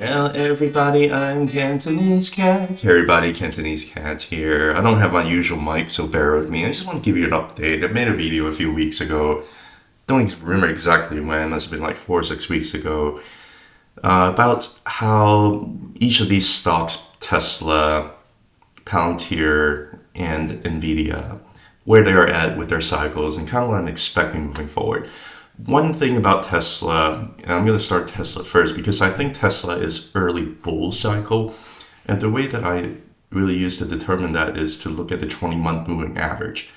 Hello everybody, I'm Cantonese Cat. Hey everybody, Cantonese Cat here. I don't have my usual mic, so bear with me. I just want to give you an update. I made a video a few weeks ago. Don't remember exactly when, it must have been like 4 or 6 weeks ago, about how each of these stocks, Tesla, Palantir, and Nvidia, where they are at with their cycles and kind of what I'm expecting moving forward. One thing about Tesla, and I'm going to start Tesla first because I think Tesla is early bull cycle. And the way that I really use to determine that is to look at the 20-month moving average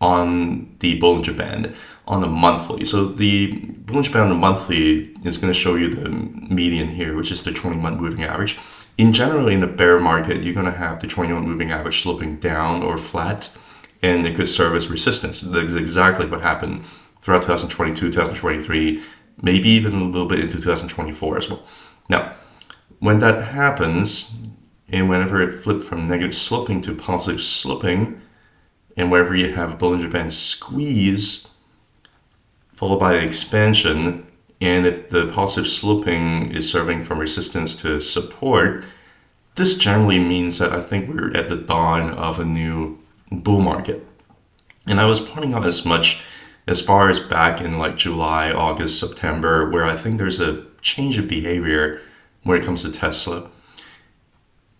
on the Bollinger Band on a monthly. So the Bollinger Band on a monthly is going to show you the median here, which is the 20-month moving average. In general, in a bear market, you're going to have the 20-month moving average sloping down or flat, and it could serve as resistance. That's exactly what happened throughout 2022, 2023, maybe even a little bit into 2024 as well. Now, when that happens, and whenever it flipped from negative sloping to positive sloping, and wherever you have a Bollinger Band squeeze, followed by an expansion, and if the positive sloping is serving from resistance to support, this generally means that I think we're at the dawn of a new bull market. And I was pointing out as far as back in like July, August, September, where I think there's a change of behavior when it comes to Tesla.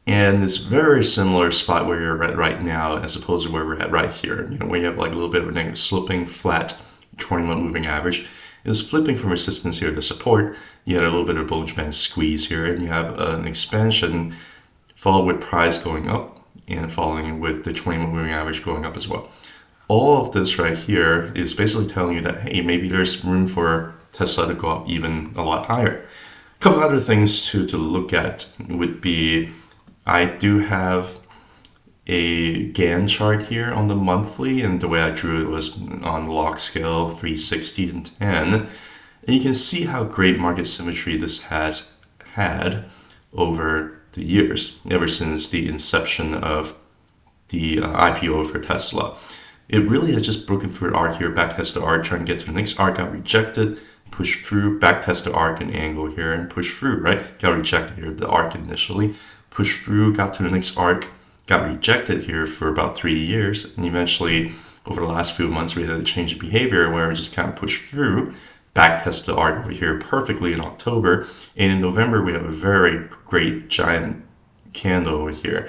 And it's very similar spot where you're at right now as opposed to where we're at right here. You know, where you have like a little bit of a negative sloping flat 20-month moving average. It's flipping from resistance here to support. You had a little bit of a Bollinger Band squeeze here, and you have an expansion followed with price going up and following with the 20-month moving average going up as well. All of this right here is basically telling you that, hey, maybe there's room for Tesla to go up even a lot higher. A couple other things to look at would be, I do have a Gann chart here on the monthly, and the way I drew it was on the log scale 360 and 10. And you can see how great market symmetry this has had over the years, ever since the inception of the IPO for Tesla. It really has just broken through the arc here, backtest the arc, trying to get to the next arc, got rejected, pushed through, backtest the arc and angle here, and push through, right? Got rejected here, the arc initially, pushed through, got to the next arc, got rejected here for about 3 years, and eventually, over the last few months, we had a change of behavior where we just kind of pushed through, backtest the arc over here perfectly in October, and in November, we have a very great giant candle over here.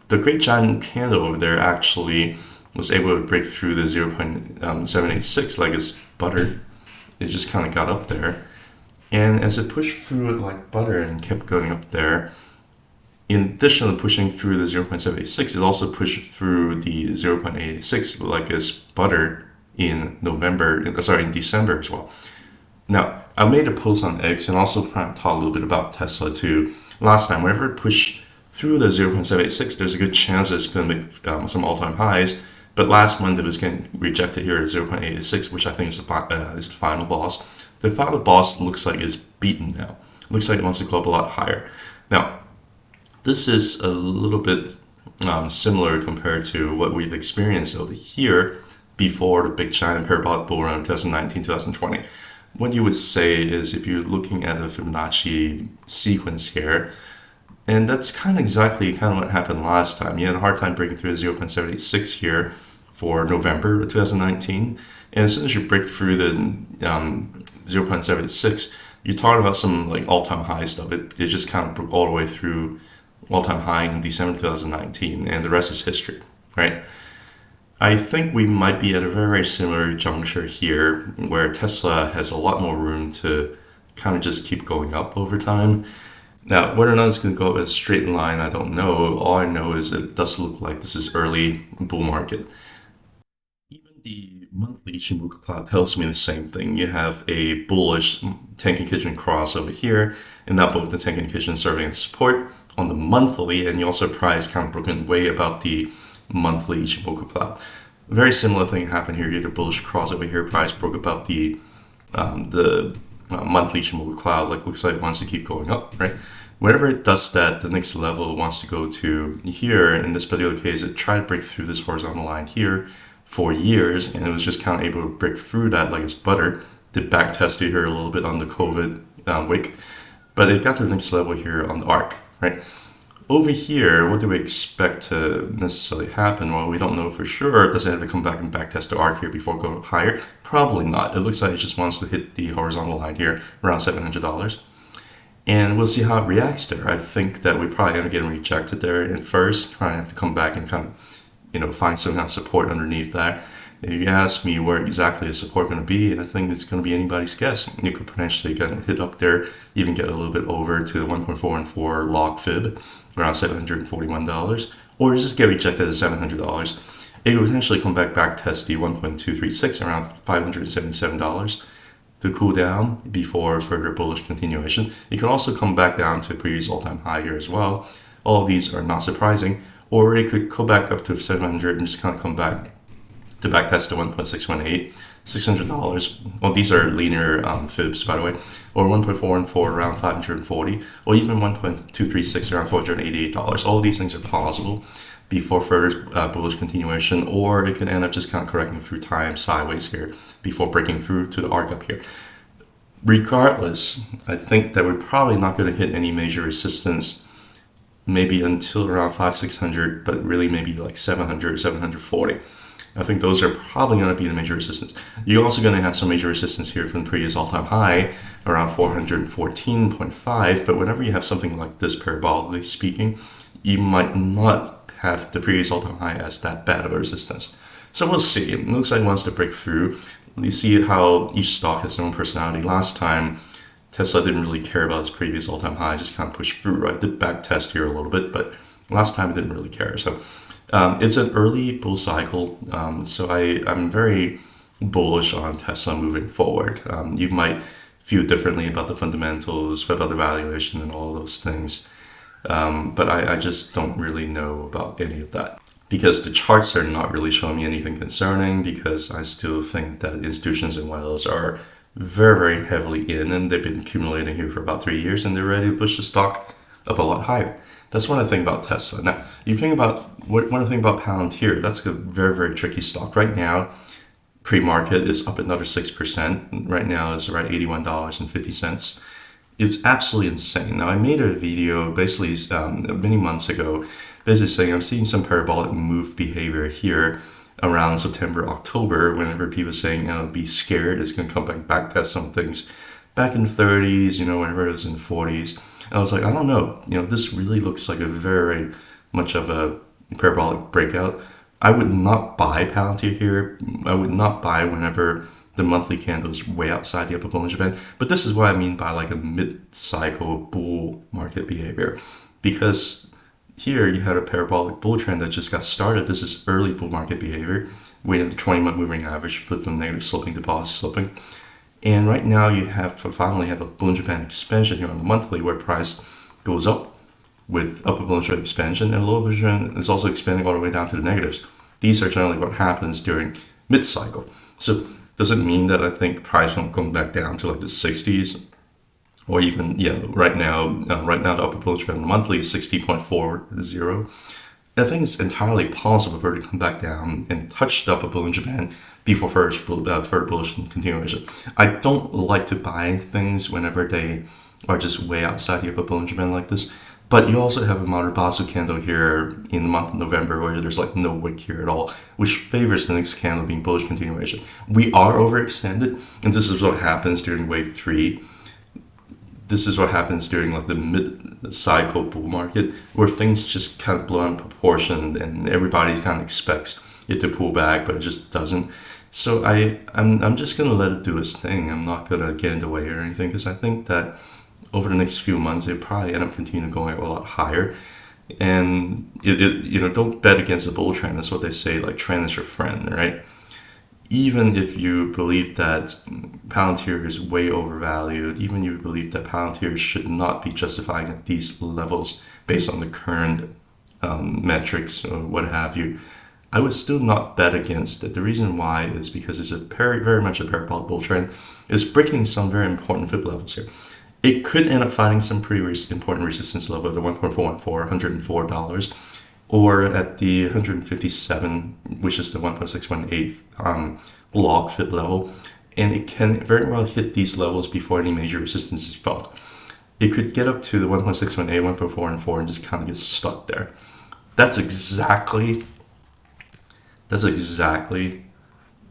The great giant candle over there actually was able to break through the 0.786 like it's butter. It just kind of got up there. And as it pushed through it like butter and kept going up there, in addition to pushing through the 0.786, it also pushed through the 0.86 like it's butter in December as well. Now, I made a post on X and also talk a little bit about Tesla too. Last time, whenever it pushed through the 0.786, there's a good chance that it's going to make some all-time highs. But last month it was getting rejected here at 0.86, which I think is the final boss. The final boss looks like it's beaten now. Looks like it wants to go up a lot higher. Now, this is a little bit similar compared to what we've experienced over here before the big giant parabolic bull run in 2019, 2020. What you would say is if you're looking at a Fibonacci sequence here, and that's kind of what happened last time. You had a hard time breaking through the 0.786 here for November of 2019. And as soon as you break through the 0.76, you're talking about some like all-time high stuff. It just kind of broke all the way through all-time high in December 2019, and the rest is history, right? I think we might be at a very similar juncture here where Tesla has a lot more room to kind of just keep going up over time. Now, whether or not it's going to go up in a straight line, I don't know. All I know is it does look like this is early bull market. Even the monthly Ichimoku cloud tells me the same thing. You have a bullish Tenkan Kijun cross over here, and now both the Tenkan Kijun serving as support on the monthly, and you also price kind of broken way about the monthly Ichimoku cloud. A very similar thing happened here. You had a bullish cross over here, price broke about the monthly Ichimoku cloud, like looks like it wants to keep going up, right? Whenever it does that, the next level wants to go to here. In this particular case, it tried to break through this horizontal line here for years, and it was just kind of able to break through that like it's butter. Did back test it here a little bit on the COVID wick, but it got to the next level here on the arc, right? Over here, what do we expect to necessarily happen? Well, we don't know for sure. Does it have to come back and backtest the arc here before going higher? Probably not. It looks like it just wants to hit the horizontal line here around $700. And we'll see how it reacts there. I think that we probably end up getting rejected there at first, trying to have to come back and kind of, find some kind of support underneath that. If you ask me where exactly is support going to be, I think it's going to be anybody's guess. You could potentially kind of hit up there, even get a little bit over to the 1.414 log fib, around $741, or just get rejected at $700. It could potentially come back test the 1.236 around $577 to cool down before further bullish continuation. It could also come back down to a previous all-time high here as well. All of these are not surprising. Or it could go back up to 700 and just kind of come back to backtest to 1.618, $600. Well, these are linear fibs, by the way. Or 1.414 around 540, or even 1.236 around $488. All of these things are possible before further bullish continuation, or it could end up just kind of correcting through time sideways here before breaking through to the arc up here. Regardless, I think that we're probably not going to hit any major resistance maybe until around 500-600, but really maybe like 700, 740. I think those are probably going to be the major resistance. You're also going to have some major resistance here from the previous all-time high, around 414.5, but whenever you have something like this, parabolically speaking, you might not have the previous all-time high as that bad of a resistance. So we'll see. It looks like it wants to break through. You see how each stock has their own personality. Last time, Tesla didn't really care about its previous all-time high, just kind of pushed through, right? Did back test here a little bit, but last time it didn't really care. So it's an early bull cycle, so I'm very bullish on Tesla moving forward. You might feel differently about the fundamentals, about the valuation and all those things, but I just don't really know about any of that, because the charts are not really showing me anything concerning, because I still think that institutions and whales are very, very heavily in, and they've been accumulating here for about 3 years, and they're ready to push the stock up a lot higher. That's what I think about Tesla. Now, you think about what I think about Palantir. That's a very, very tricky stock. Right now, pre-market is up another 6%. Right now it's around $81.50. It's absolutely insane. Now, I made a video basically many months ago, basically saying I'm seeing some parabolic move behavior here around September, October, whenever people are saying, be scared, it's going to come back test some things back in the 30s, whenever it was in the 40s. And I was like, I don't know, this really looks like a very much of a parabolic breakout. I would not buy Palantir here. I would not buy whenever the monthly candle is way outside the upper Bollinger Band. But this is what I mean by like a mid-cycle bull market behavior, because here you had a parabolic bull trend that just got started. This is early bull market behavior. We have the 20-month moving average flipped from negative sloping to positive sloping. And right now you finally have a Bollinger Band expansion here on the monthly, where price goes up with upper Bollinger Band expansion, and lower Bollinger Band is also expanding all the way down to the negatives. These are generally what happens during mid-cycle. So does it mean that I think price won't come back down to like the 60s? Or even, right now the upper Bollinger Band on the monthly is 60.40. I think it's entirely possible for it to come back down and touch the upper Bollinger Band before further bullish continuation. I don't like to buy things whenever they are just way outside the upper Bollinger Band like this. But you also have a Marubasu candle here in the month of November where there's like no wick here at all, which favors the next candle being bullish continuation. We are overextended, and this is what happens during wave 3. This is what happens during like the mid-cycle bull market, where things just kind of blow out of proportion and everybody kind of expects it to pull back, but it just doesn't. So I'm just going to let it do its thing. I'm not going to get in the way or anything, because I think that over the next few months, it probably end up continuing going a lot higher. And don't bet against the bull trend. That's what they say, like trend is your friend, right? Even if you believe that Palantir is way overvalued, even if you believe that Palantir should not be justifying at these levels based on the current metrics or what have you, I would still not bet against it. The reason why is because it's very much a parabolic bull trend. It's breaking some very important fib levels here. It could end up finding some pretty important resistance level at the 1.414, $104, or at the 157, which is the 1.618 log fib level. And it can very well hit these levels before any major resistance is felt. it could get up to the 1.618, 1.414 and just kind of get stuck there. That's exactly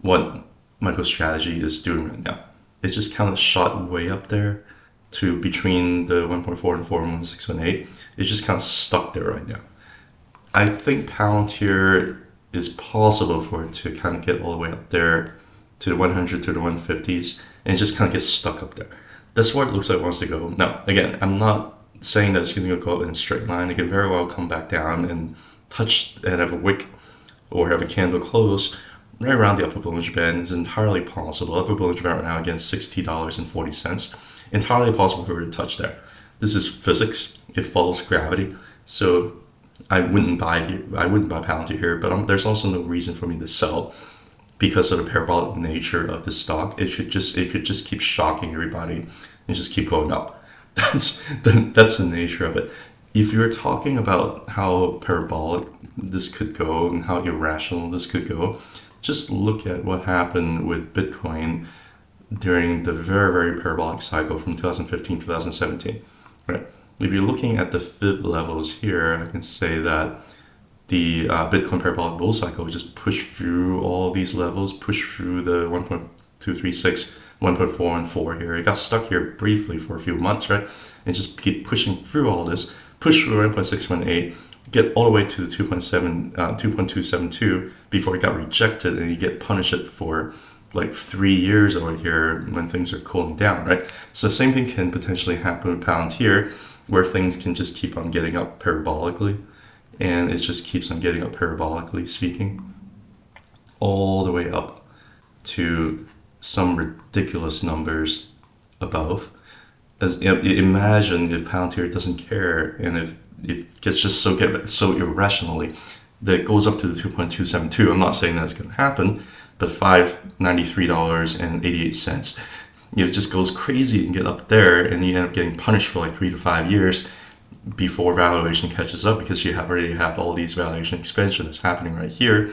what MicroStrategy is doing right now. It's just kind of shot way up there to between the 1.4 and 4 and 1.618. It's just kind of stuck there right now. I think Palantir is possible for it to kind of get all the way up there to the 100 to the 150s and just kind of get stuck up there. That's where it looks like it wants to go. Now, again, I'm not saying that it's going to go up in a straight line. It can very well come back down and touch and have a wick or have a candle close right around the upper Bollinger Band. Is entirely possible. Upper Bollinger Band right now, again, $60.40. Entirely possible for it to touch there. This is physics. It follows gravity. So I wouldn't buy Palantir here, but there's also no reason for me to sell because of the parabolic nature of the stock. It could just keep shocking everybody and just keep going up. That's the nature of it. If you're talking about how parabolic this could go and how irrational this could go, just look at what happened with Bitcoin during the very, very parabolic cycle from 2015 to 2017, right? If you're looking at the fib levels here, I can say that the Bitcoin parabolic bull cycle just pushed through all these levels, pushed through the 1.236, 1.4 and 4 here. It got stuck here briefly for a few months, right? And just keep pushing through all this, push through 1.618, get all the way to the 2.272 before it got rejected, and you get punished for like 3 years over here when things are cooling down, right? So the same thing can potentially happen with Palantir, where things can just keep on getting up parabolically, and it just keeps on getting up parabolically speaking, all the way up to some ridiculous numbers above. As imagine if Palantir doesn't care, and if it gets just so irrationally that it goes up to the 2.272. I'm not saying that's going to happen, but $593.88. It just goes crazy and get up there, and you end up getting punished for like 3 to 5 years before valuation catches up, because you already have all these valuation expansion that's happening right here.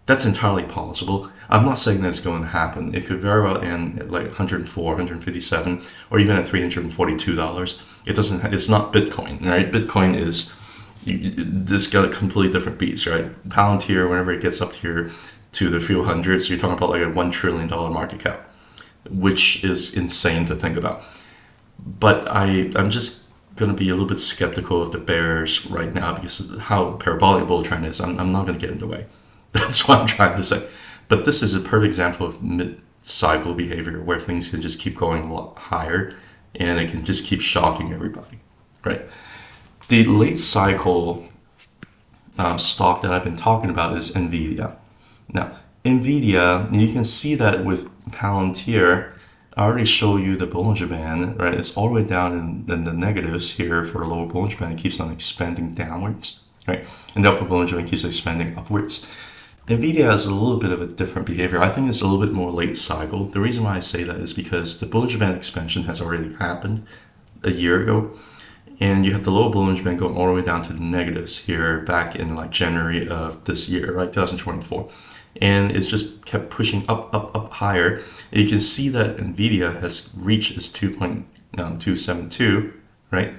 That's entirely possible. I'm not saying that's going to happen. It could very well end at like 104, 157, or even at $342. It's not Bitcoin, right? Bitcoin is this got a completely different beast, right? Palantir, whenever it gets up here to the few hundreds, you're talking about like a $1 trillion market cap, which is insane to think about. But I'm just going to be a little bit skeptical of the bears right now because of how parabolic bull trend is. I'm not going to get in the way. That's what I'm trying to say. But this is a perfect example of mid-cycle behavior where things can just keep going a lot higher and it can just keep shocking everybody, right? The late cycle stock that I've been talking about is Nvidia. Now, Nvidia, you can see that with Palantir, I already showed you the Bollinger Band, right? It's all the way down in the negatives here for the lower Bollinger Band. It keeps on expanding downwards, right? And the upper Bollinger Band keeps expanding upwards. Nvidia has a little bit of a different behavior. I think it's a little bit more late cycle. The reason why I say that is because the Bollinger Band expansion has already happened a year ago. And you have the lower Bollinger Band going all the way down to the negatives here back in like January of this year, right, 2024. And it's just kept pushing up higher. And you can see that Nvidia has reached its 2.272, right,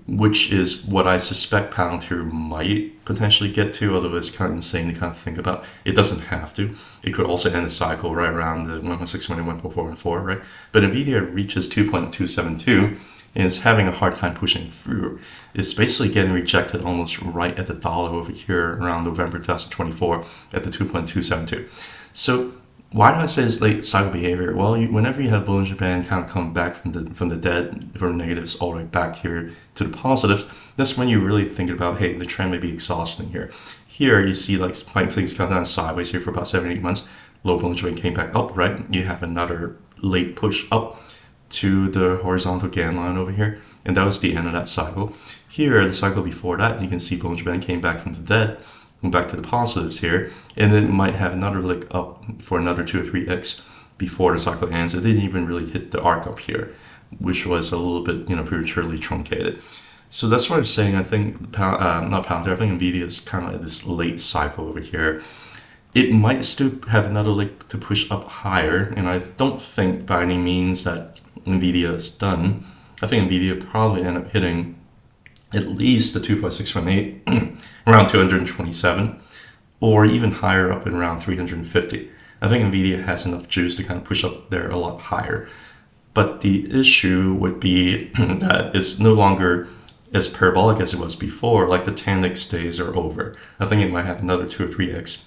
which is what I suspect Palantir might potentially get to, although it's kind of insane to kind of think about. It doesn't have to. It could also end the cycle right around the 1.6, 1.4, and 4, right? But Nvidia reaches 2.272, and it's having a hard time pushing through. It's basically getting rejected almost right at the dollar over here around November 2024 at the 2.272. So why do I say it's late cycle behavior? Well, whenever you have Bollinger Band kind of come back from the dead, from negatives all the way back here to the positives, that's when you really think about, hey, the trend may be exhausting here. Here you see like things come down sideways here for about 7-8 months. Low Bollinger Band came back up, right? You have another late push up to the horizontal Gann line over here, and that was the end of that cycle. Here, the cycle before that, you can see Bollinger Band came back from the dead, went back to the positives here, and then it might have another lick up for another 2 or 3x before the cycle ends. It didn't even really hit the arc up here, which was a little bit, prematurely truncated. So that's what I'm saying. I think not Palantir. I think Nvidia is kind of like this late cycle over here. It might still have another lick to push up higher, and I don't think by any means that Nvidia is done. I think Nvidia probably end up hitting at least the 2.618 around 227, or even higher up in around 350. I think Nvidia has enough juice to kind of push up there a lot higher. But the issue would be that it's no longer as parabolic as it was before. Like the 10x days are over. I think it might have another 2 or 3x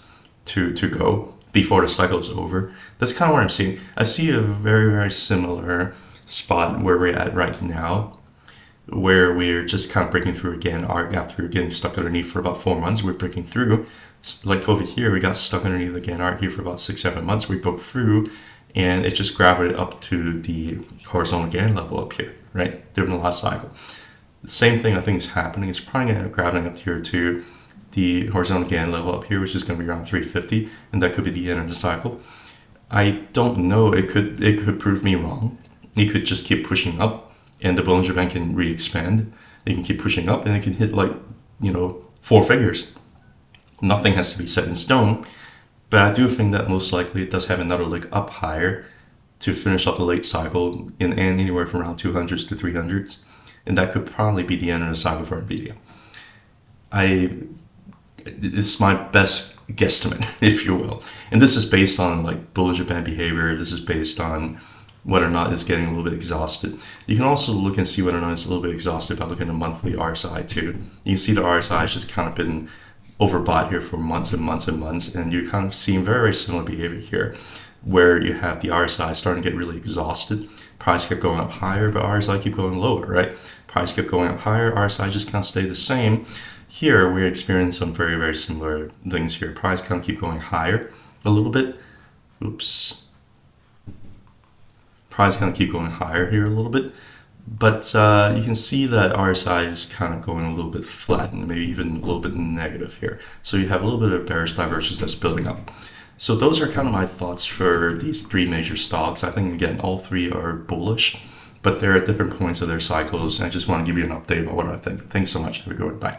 to go before the cycle is over. That's kind of what I'm seeing. I see a very, very similar spot where we're at right now, where we're just kind of breaking through again. After getting stuck underneath for about 4 months, we're breaking through. Like over here, we got stuck underneath again art here for about 6-7 months. We broke through, and it just gravitated up to the horizontal gain level up here, right, during the last cycle. The same thing I think is happening. It's probably going to gravitate up here to the horizontal gain level up here, which is going to be around 350, and that could be the end of the cycle. I don't know. It could prove me wrong. It could just keep pushing up, and the Bollinger Band can re-expand. It can keep pushing up, and it can hit like 4 figures. Nothing has to be set in stone, but I do think that most likely it does have another leg up higher to finish up the late cycle and anywhere from around 200s to 300s, and that could probably be the end of the cycle for Nvidia. It's my best guesstimate, if you will, and this is based on like Bollinger Band behavior. This is based on whether or not it's getting a little bit exhausted. You can also look and see whether or not it's a little bit exhausted by looking at the monthly RSI too. You can see the RSI has just kind of been overbought here for months and months and months, and you're kind of seeing very, very similar behavior here, where you have the RSI starting to get really exhausted. Price kept going up higher, but RSI keep going lower, right? Price kept going up higher, RSI just kind of stayed the same. Here, we're experiencing some very, very similar things here. Price kind of keep going higher a little bit. Oops. Price kind of keep going higher here a little bit. But you can see that RSI is kind of going a little bit flat and maybe even a little bit negative here. So you have a little bit of bearish divergence that's building up. So those are kind of my thoughts for these 3 major stocks. I think, again, all 3 are bullish, but they're at different points of their cycles. And I just want to give you an update about what I think. Thanks so much. Have a good one. Bye.